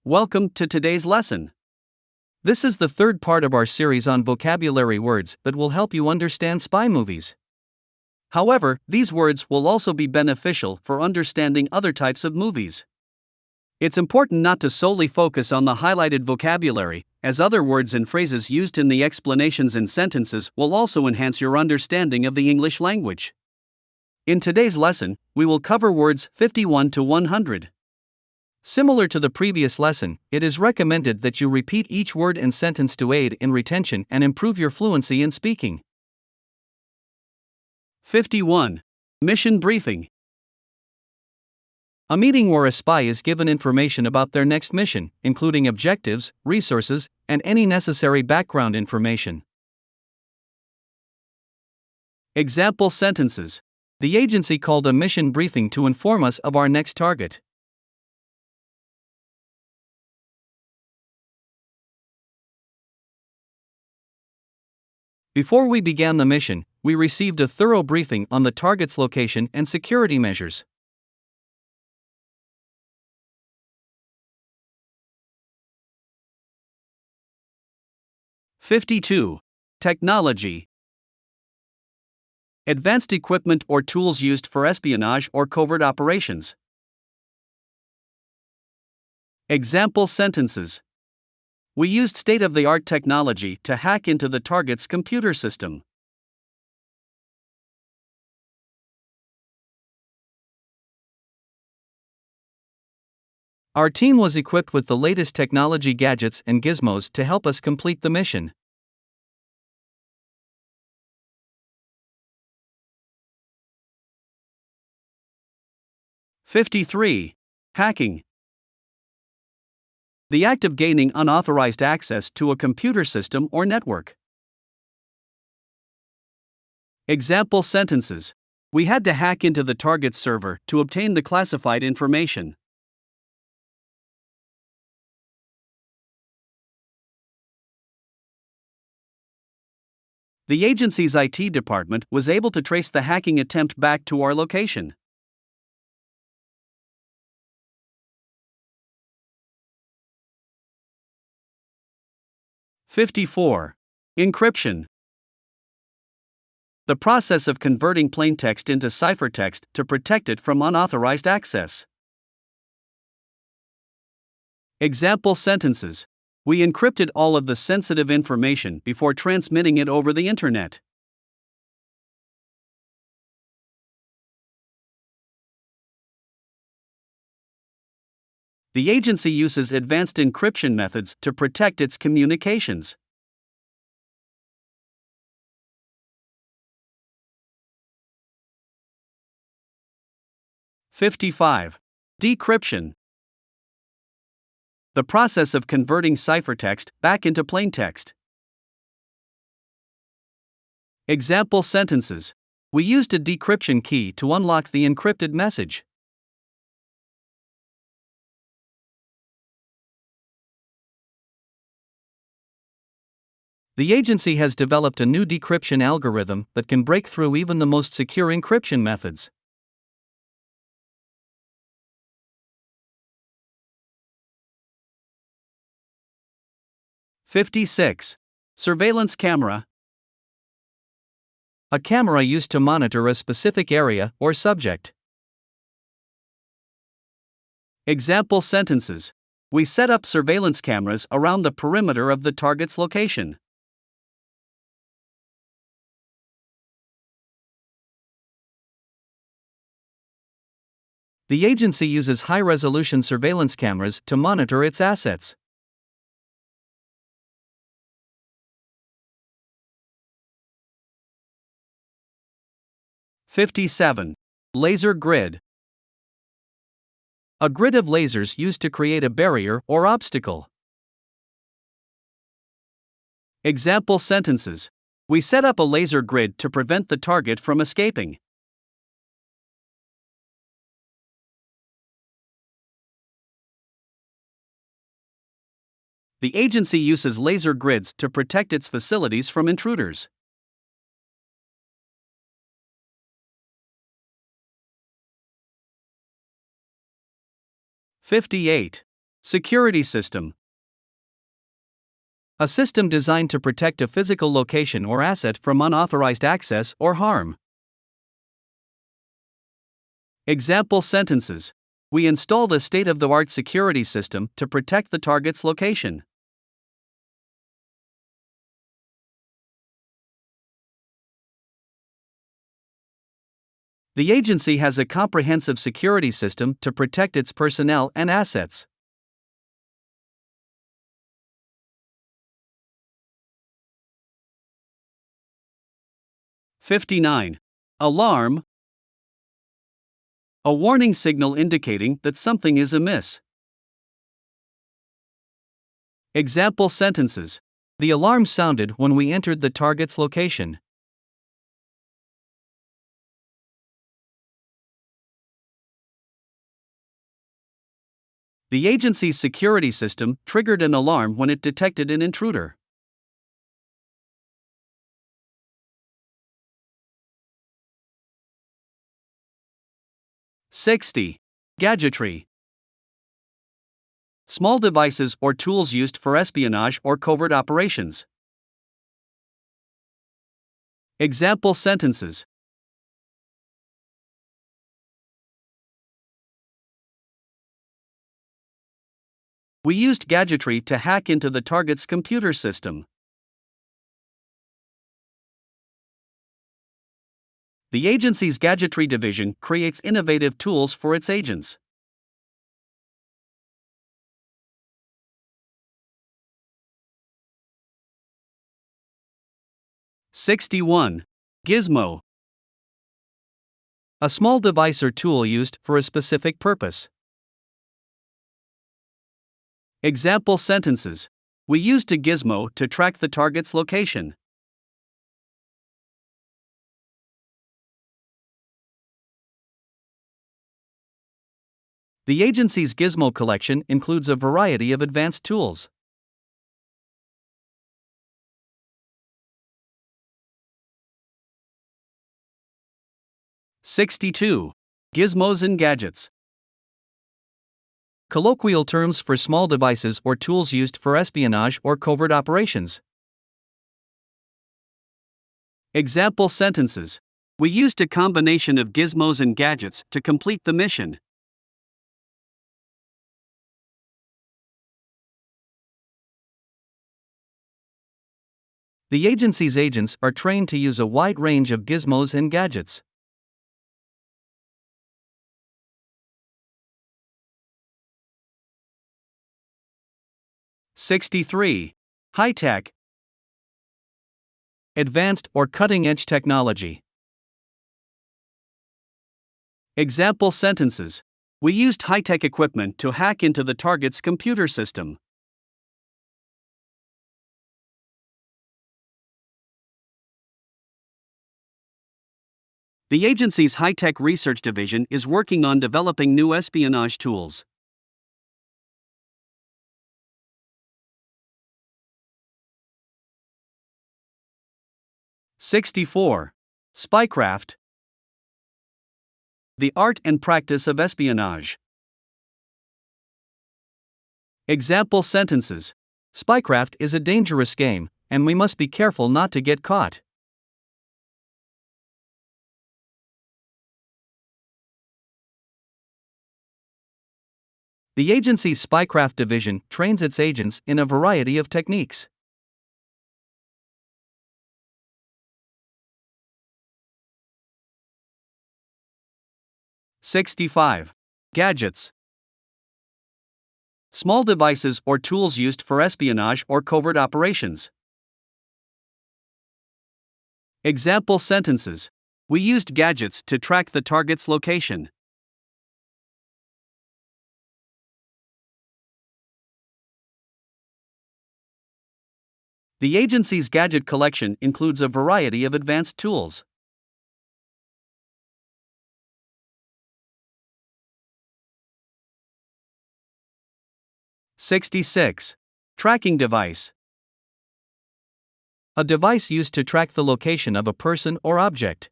Welcome to today's lesson. This is the third part of our series on vocabulary words that will help you understand spy movies. However, these words will also be beneficial for understanding other types of movies. It's important not to solely focus on the highlighted vocabulary, as other words and phrases used in the explanations and sentences will also enhance your understanding of the English language. In today's lesson, we will cover words 51 to 100. Similar to the previous lesson, it is recommended that you repeat each word and sentence to aid in retention and improve your fluency in speaking. 51. Mission briefing. A meeting where a spy is given information about their next mission, including objectives, resources, and any necessary background information. Example sentences. The agency called a mission briefing to inform us of our next target. Before we began the mission, we received a thorough briefing on the target's location and security measures. (52) Technology. Advanced equipment or tools used for espionage or covert operations. Example sentences. We used state-of-the-art technology to hack into the target's computer system. Our team was equipped with the latest technology gadgets and gizmos to help us complete the mission. (53) Hacking. The act of gaining unauthorized access to a computer system or network. Example sentences. We had to hack into the target's server to obtain the classified information. The agency's IT department was able to trace the hacking attempt back to our location. (54) Encryption. The process of converting plain text into ciphertext to protect it from unauthorized access. Example sentences. We encrypted all of the sensitive information before transmitting it over the internet. The agency uses advanced encryption methods to protect its communications. (55) Decryption. The process of converting ciphertext back into plain text. Example sentences. We used a decryption key to unlock the encrypted message. The agency has developed a new decryption algorithm that can break through even the most secure encryption methods. (56) Surveillance camera. A camera used to monitor a specific area or subject. Example sentences. We set up surveillance cameras around the perimeter of the target's location. The agency uses high-resolution surveillance cameras to monitor its assets. (57) Laser grid. A grid of lasers used to create a barrier or obstacle. Example sentences. We set up a laser grid to prevent the target from escaping. The agency uses laser grids to protect its facilities from intruders. 58. Security system. A system designed to protect a physical location or asset from unauthorized access or harm. Example sentences. We installed a state-of-the-art security system to protect the target's location. The agency has a comprehensive security system to protect its personnel and assets. '59. Alarm. A warning signal indicating that something is amiss. Example sentences. The alarm sounded when we entered the target's location. The agency's security system triggered an alarm when it detected an intruder. '60. Gadgetry. Small devices or tools used for espionage or covert operations. Example sentences. We used gadgetry to hack into the target's computer system. The agency's gadgetry division creates innovative tools for its agents. '61. Gizmo. A small device or tool used for a specific purpose. Example sentences. We used a gizmo to track the target's location. The agency's gizmo collection includes a variety of advanced tools. '62. Gizmos and gadgets. Colloquial terms for small devices or tools used for espionage or covert operations. Example sentences. We used a combination of gizmos and gadgets to complete the mission. The agency's agents are trained to use a wide range of gizmos and gadgets. '63. High-tech. Advanced or cutting-edge technology. Example sentences. We used high-tech equipment to hack into the target's computer system. The agency's high-tech research division is working on developing new espionage tools. '64. Spycraft. The art and practice of espionage. Example sentences. Spycraft is a dangerous game, and we must be careful not to get caught. The agency's Spycraft division trains its agents in a variety of techniques. '65. Gadgets. Small devices or tools used for espionage or covert operations. Example sentences. We used gadgets to track the target's location. The agency's gadget collection includes a variety of advanced tools. '66. Tracking device. A device used to track the location of a person or object.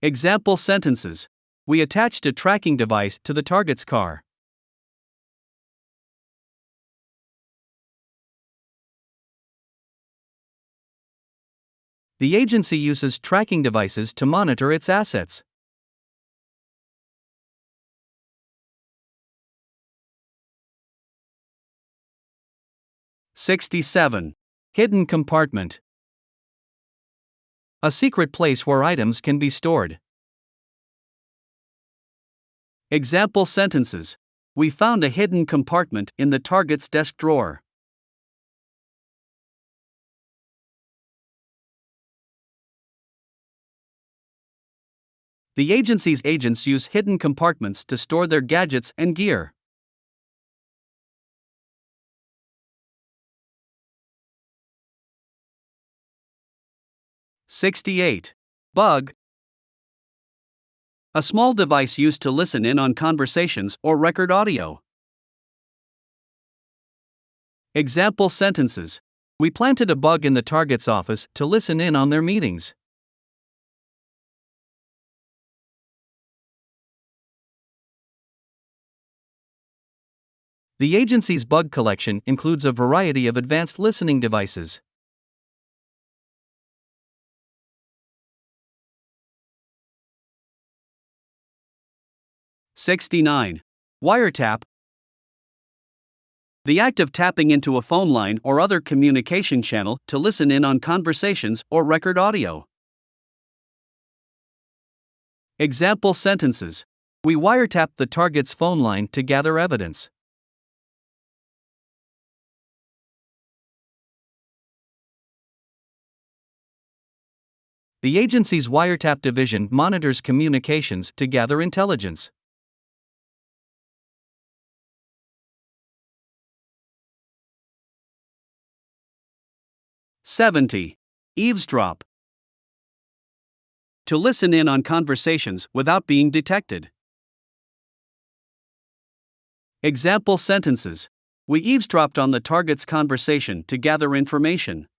Example sentences. We attached a tracking device to the target's car. The agency uses tracking devices to monitor its assets. 67. Hidden compartment. A secret place where items can be stored. Example sentences. We found a hidden compartment in the target's desk drawer. The agency's agents use hidden compartments to store their gadgets and gear. 68. Bug. A small device used to listen in on conversations or record audio. Example sentences. We planted a bug in the target's office to listen in on their meetings. The agency's bug collection includes a variety of advanced listening devices. 69. Wiretap. The act of tapping into a phone line or other communication channel to listen in on conversations or record audio. Example sentences. We wiretapped the target's phone line to gather evidence. The agency's wiretap division monitors communications to gather intelligence. 70. Eavesdrop. To listen in on conversations without being detected. Example sentences. We eavesdropped on the target's conversation to gather information.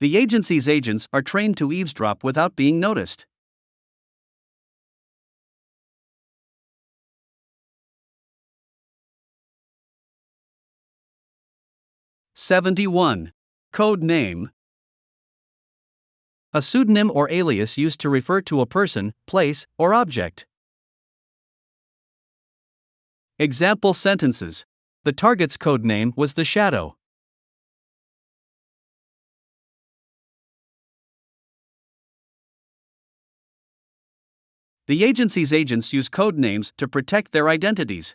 The agency's agents are trained to eavesdrop without being noticed. 71. Code name. A pseudonym or alias used to refer to a person, place, or object. Example sentences. The target's code name was the Shadow. The agency's agents use code names to protect their identities.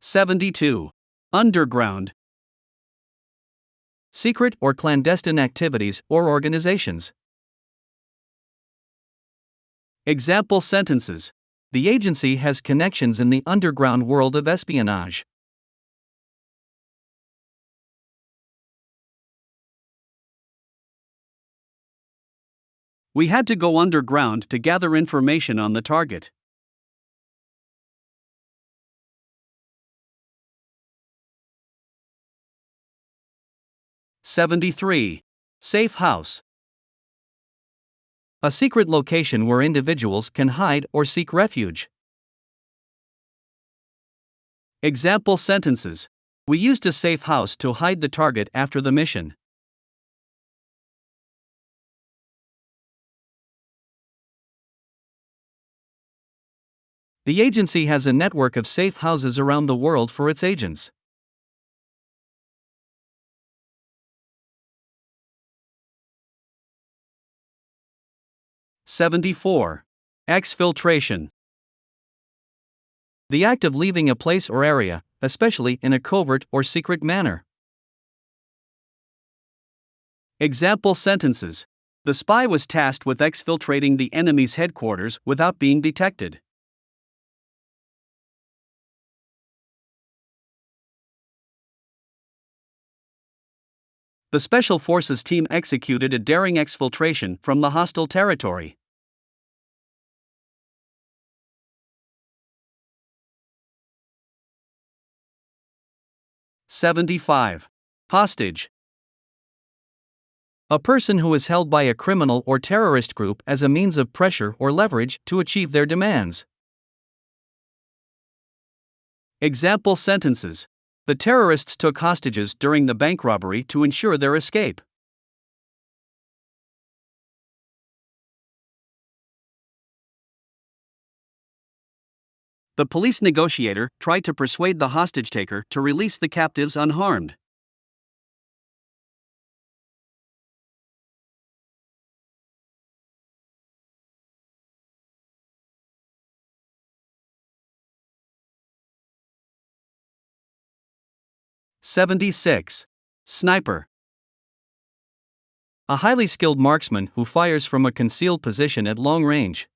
72. Underground. Secret or clandestine activities or organizations. Example sentences. The agency has connections in the underground world of espionage. We had to go underground to gather information on the target. 73. Safe house. A secret location where individuals can hide or seek refuge. Example sentences. We used a safe house to hide the target after the mission. The agency has a network of safe houses around the world for its agents. 74. Exfiltration. The act of leaving a place or area, especially in a covert or secret manner. Example sentences. The spy was tasked with exfiltrating the enemy's headquarters without being detected. The Special Forces team executed a daring exfiltration from the hostile territory. 75. Hostage. A person who is held by a criminal or terrorist group as a means of pressure or leverage to achieve their demands. Example sentences. The terrorists took hostages during the bank robbery to ensure their escape. The police negotiator tried to persuade the hostage taker to release the captives unharmed. (76) Sniper. A highly skilled marksman who fires from a concealed position at long range.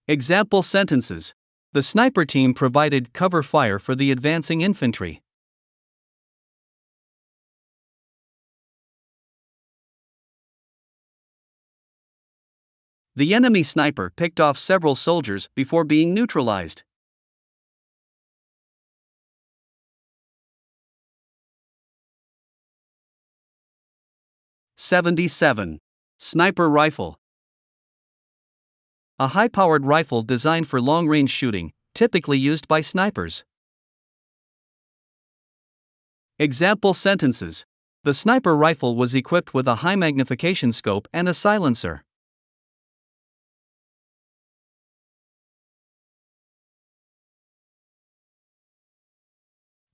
Example sentences. The sniper team provided cover fire for the advancing infantry. The enemy sniper picked off several soldiers before being neutralized. (77) Sniper rifle. A high-powered rifle designed for long-range shooting, typically used by snipers. Example sentences. The sniper rifle was equipped with a high-magnification scope and a silencer.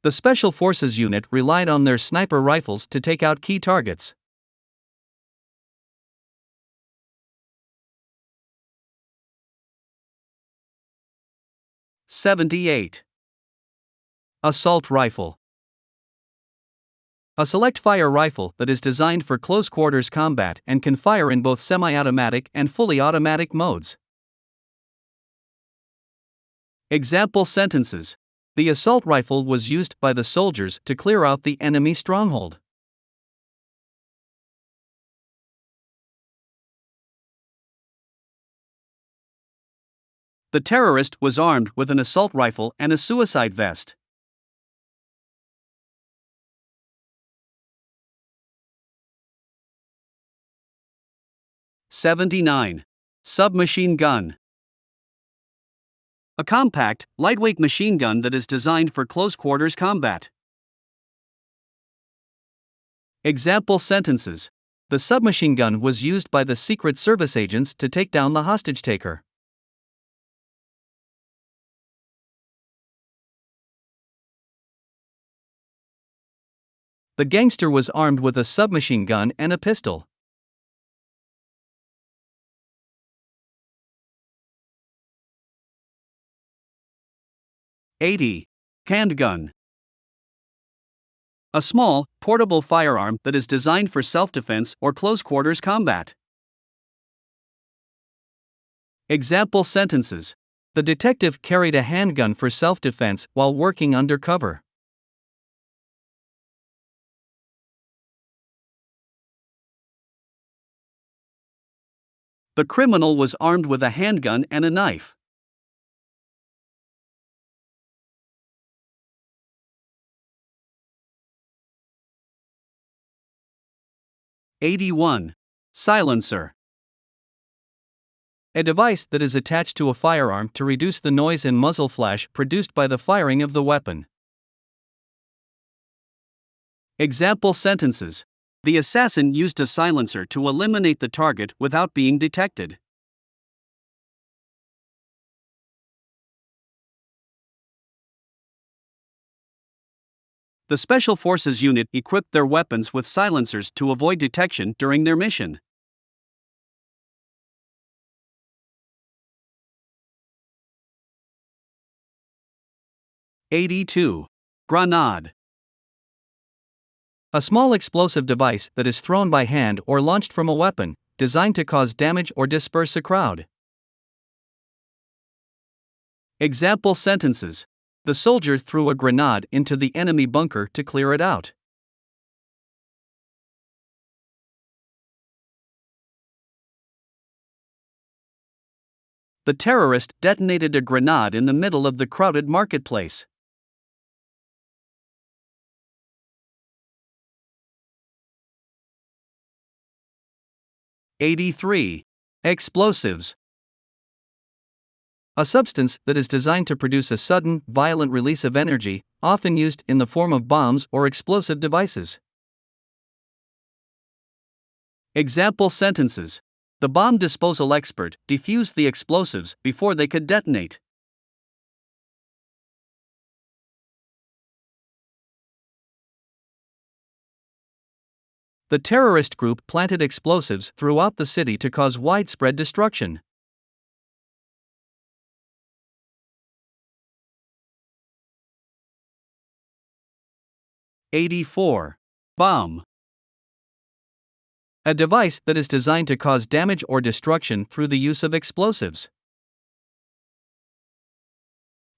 The Special Forces unit relied on their sniper rifles to take out key targets. (78) Assault rifle. A select-fire rifle that is designed for close-quarters combat and can fire in both semi-automatic and fully automatic modes. Example sentences. The assault rifle was used by the soldiers to clear out the enemy stronghold. The terrorist was armed with an assault rifle and a suicide vest. (79) Submachine gun. A compact, lightweight machine gun that is designed for close-quarters combat. Example sentences. The submachine gun was used by the Secret Service agents to take down the hostage taker. The gangster was armed with a submachine gun and a pistol. (80) Handgun. A small, portable firearm that is designed for self-defense or close-quarters combat. Example sentences. The detective carried a handgun for self-defense while working undercover. The criminal was armed with a handgun and a knife. (81) Silencer. A device that is attached to a firearm to reduce the noise and muzzle flash produced by the firing of the weapon. Example sentences. The assassin used a silencer to eliminate the target without being detected. The Special Forces unit equipped their weapons with silencers to avoid detection during their mission. (82) Grenade. A small explosive device that is thrown by hand or launched from a weapon, designed to cause damage or disperse a crowd. Example sentences. The soldier threw a grenade into the enemy bunker to clear it out. The terrorist detonated a grenade in the middle of the crowded marketplace. 83. Explosives. A substance that is designed to produce a sudden, violent release of energy, often used in the form of bombs or explosive devices. Example sentences. The bomb disposal expert defused the explosives before they could detonate. The terrorist group planted explosives throughout the city to cause widespread destruction. '84. Bomb. A device that is designed to cause damage or destruction through the use of explosives.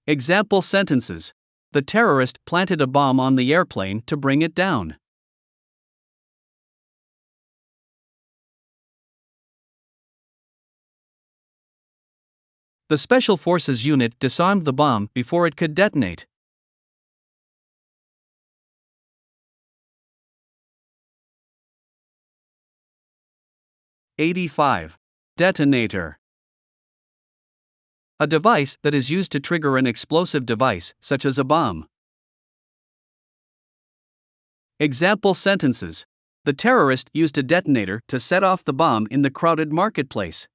Example sentences. The terrorist planted a bomb on the airplane to bring it down. The Special Forces unit disarmed the bomb before it could detonate. '85. Detonator. A device that is used to trigger an explosive device, such as a bomb. Example sentences. The terrorist used a detonator to set off the bomb in the crowded marketplace.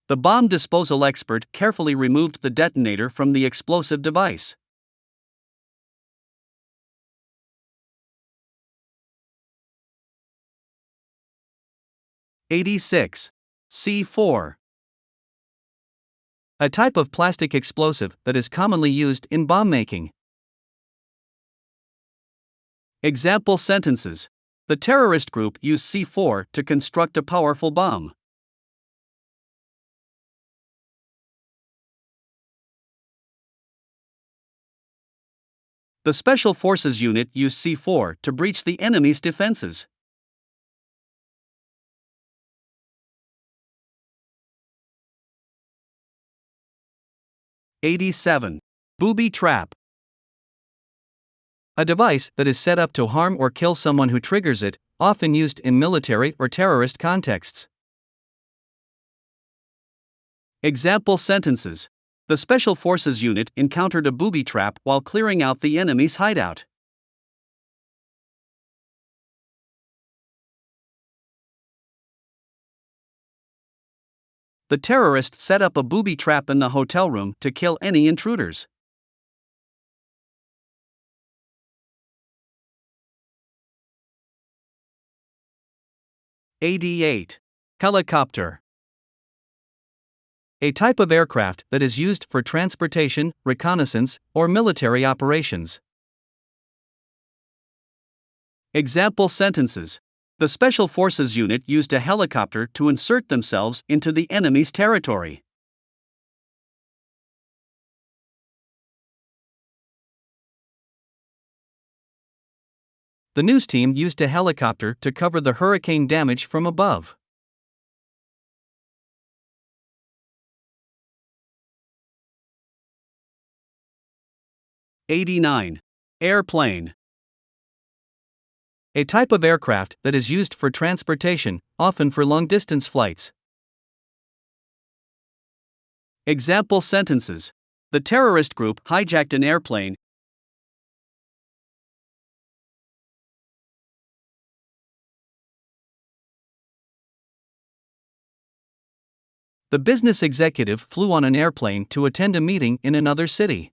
The bomb disposal expert carefully removed the detonator from the explosive device. '86. C4. A type of plastic explosive that is commonly used in bomb making. Example sentences. The terrorist group used C4 to construct a powerful bomb. The Special Forces unit used C4 to breach the enemy's defenses. '87. Booby trap. A device that is set up to harm or kill someone who triggers it, often used in military or terrorist contexts. Example sentences. The Special Forces unit encountered a booby trap while clearing out the enemy's hideout. The terrorist set up a booby trap in the hotel room to kill any intruders. '88. Helicopter. A type of aircraft that is used for transportation, reconnaissance, or military operations. Example sentences. The Special Forces unit used a helicopter to insert themselves into the enemy's territory. The news team used a helicopter to cover the hurricane damage from above. '89. Airplane. A type of aircraft that is used for transportation, often for long-distance flights. Example sentences. The terrorist group hijacked an airplane. The business executive flew on an airplane to attend a meeting in another city.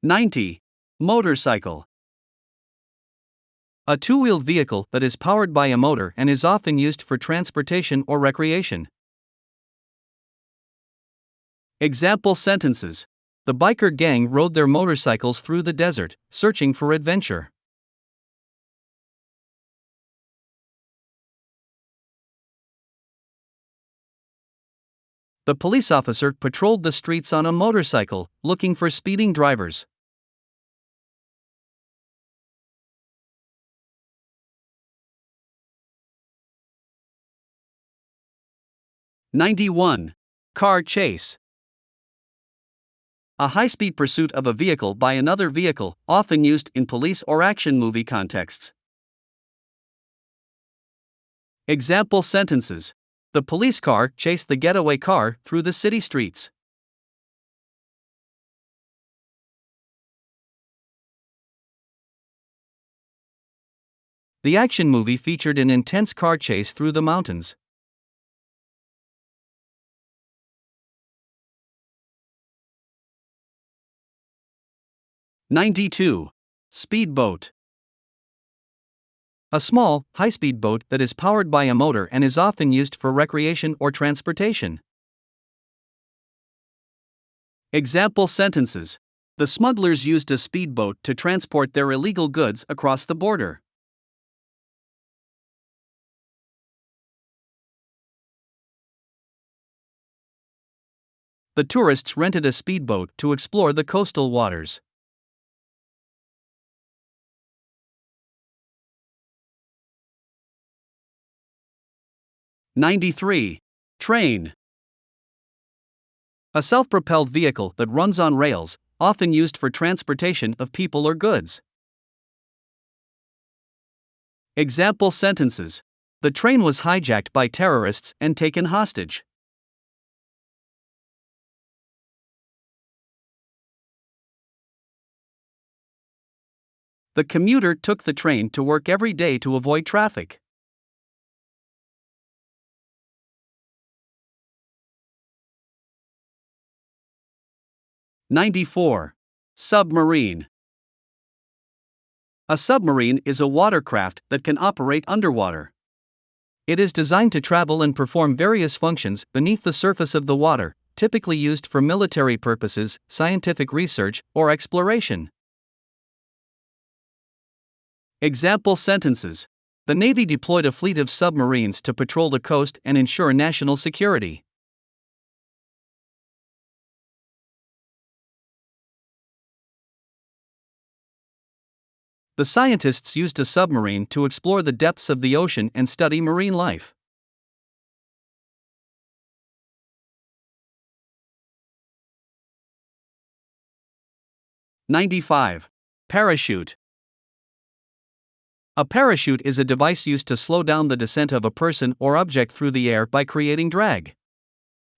'90. Motorcycle. A two-wheeled vehicle that is powered by a motor and is often used for transportation or recreation. Example sentences. The biker gang rode their motorcycles through the desert, searching for adventure. The police officer patrolled the streets on a motorcycle, looking for speeding drivers. 91. Car chase. A high-speed pursuit of a vehicle by another vehicle, often used in police or action movie contexts. Example sentences. The police car chased the getaway car through the city streets. The action movie featured an intense car chase through the mountains. '92. Speedboat. A small, high-speed boat that is powered by a motor and is often used for recreation or transportation. Example sentences. The smugglers used a speedboat to transport their illegal goods across the border. The tourists rented a speedboat to explore the coastal waters. '93. Train. A self-propelled vehicle that runs on rails, often used for transportation of people or goods. Example sentences. The train was hijacked by terrorists and taken hostage. The commuter took the train to work every day to avoid traffic. '94. Submarine. A submarine is a watercraft that can operate underwater. It is designed to travel and perform various functions beneath the surface of the water, typically used for military purposes, scientific research, or exploration. Example sentences. The Navy deployed a fleet of submarines to patrol the coast and ensure national security. The scientists used a submarine to explore the depths of the ocean and study marine life. '95. Parachute. A parachute is a device used to slow down the descent of a person or object through the air by creating drag.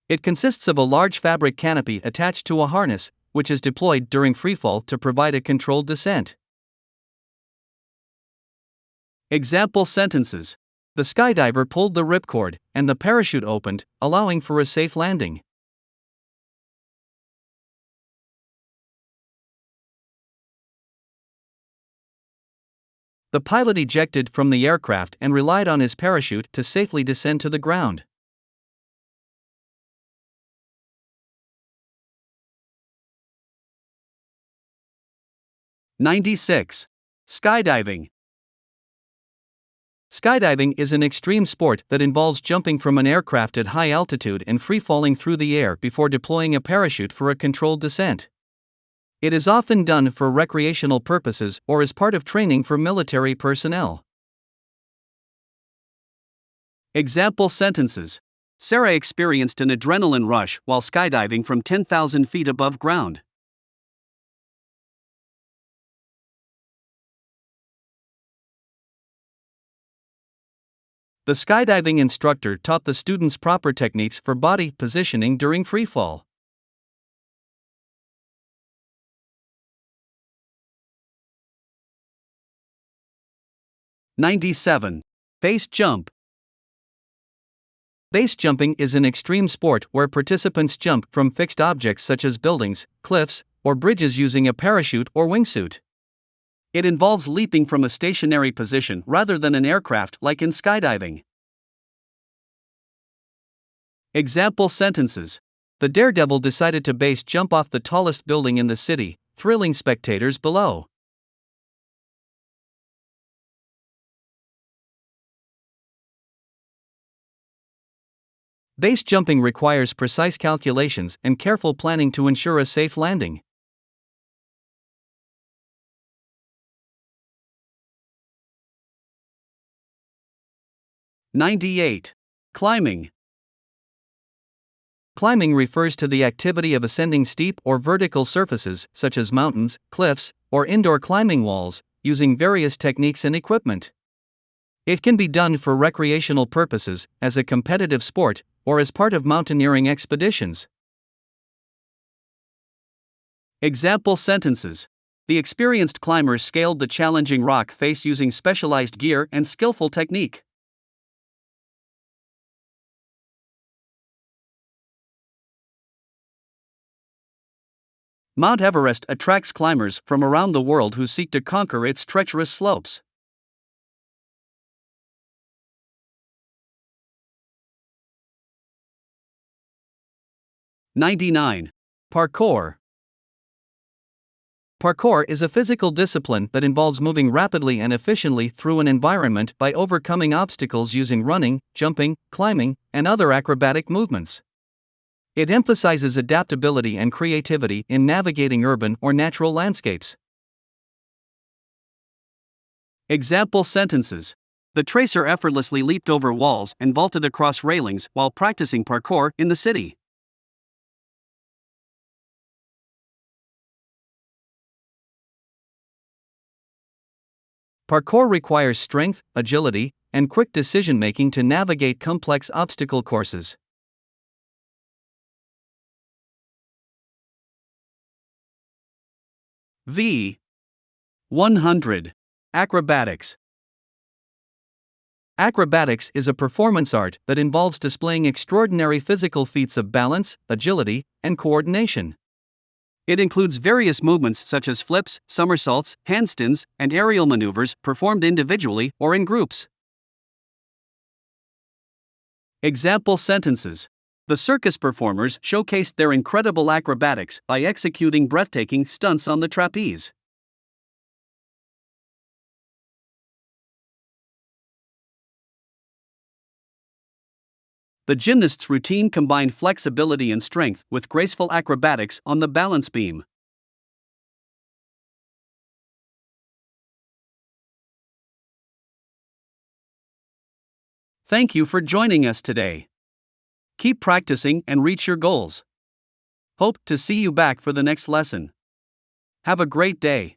It consists of a large fabric canopy attached to a harness, which is deployed during freefall to provide a controlled descent. Example sentences. The skydiver pulled the ripcord, and the parachute opened, allowing for a safe landing. The pilot ejected from the aircraft and relied on his parachute to safely descend to the ground. '96. Skydiving. Skydiving is an extreme sport that involves jumping from an aircraft at high altitude and free-falling through the air before deploying a parachute for a controlled descent. It is often done for recreational purposes or as part of training for military personnel. Example sentences. Sarah experienced an adrenaline rush while skydiving from 10,000 feet above ground. The skydiving instructor taught the students proper techniques for body positioning during freefall. '97. Base jump. Base jumping is an extreme sport where participants jump from fixed objects such as buildings, cliffs, or bridges using a parachute or wingsuit. It involves leaping from a stationary position rather than an aircraft like in skydiving. Example sentences. The daredevil decided to base jump off the tallest building in the city, thrilling spectators below. Base jumping requires precise calculations and careful planning to ensure a safe landing. '98. Climbing. Climbing refers to the activity of ascending steep or vertical surfaces, such as mountains, cliffs, or indoor climbing walls, using various techniques and equipment. It can be done for recreational purposes, as a competitive sport, or as part of mountaineering expeditions. Example sentences. The experienced climbers scaled the challenging rock face using specialized gear and skillful technique. Mount Everest attracts climbers from around the world who seek to conquer its treacherous slopes. '99. Parkour. Parkour is a physical discipline that involves moving rapidly and efficiently through an environment by overcoming obstacles using running, jumping, climbing, and other acrobatic movements. It emphasizes adaptability and creativity in navigating urban or natural landscapes. Example sentences. The tracer effortlessly leaped over walls and vaulted across railings while practicing parkour in the city. Parkour requires strength, agility, and quick decision-making to navigate complex obstacle courses. V. 100. Acrobatics. Acrobatics is a performance art that involves displaying extraordinary physical feats of balance, agility, and coordination. It includes various movements such as flips, somersaults, handstands, and aerial maneuvers performed individually or in groups. Example sentences. The circus performers showcased their incredible acrobatics by executing breathtaking stunts on the trapeze. The gymnast's routine combined flexibility and strength with graceful acrobatics on the balance beam. Thank you for joining us today. Keep practicing and reach your goals. Hope to see you back for the next lesson. Have a great day.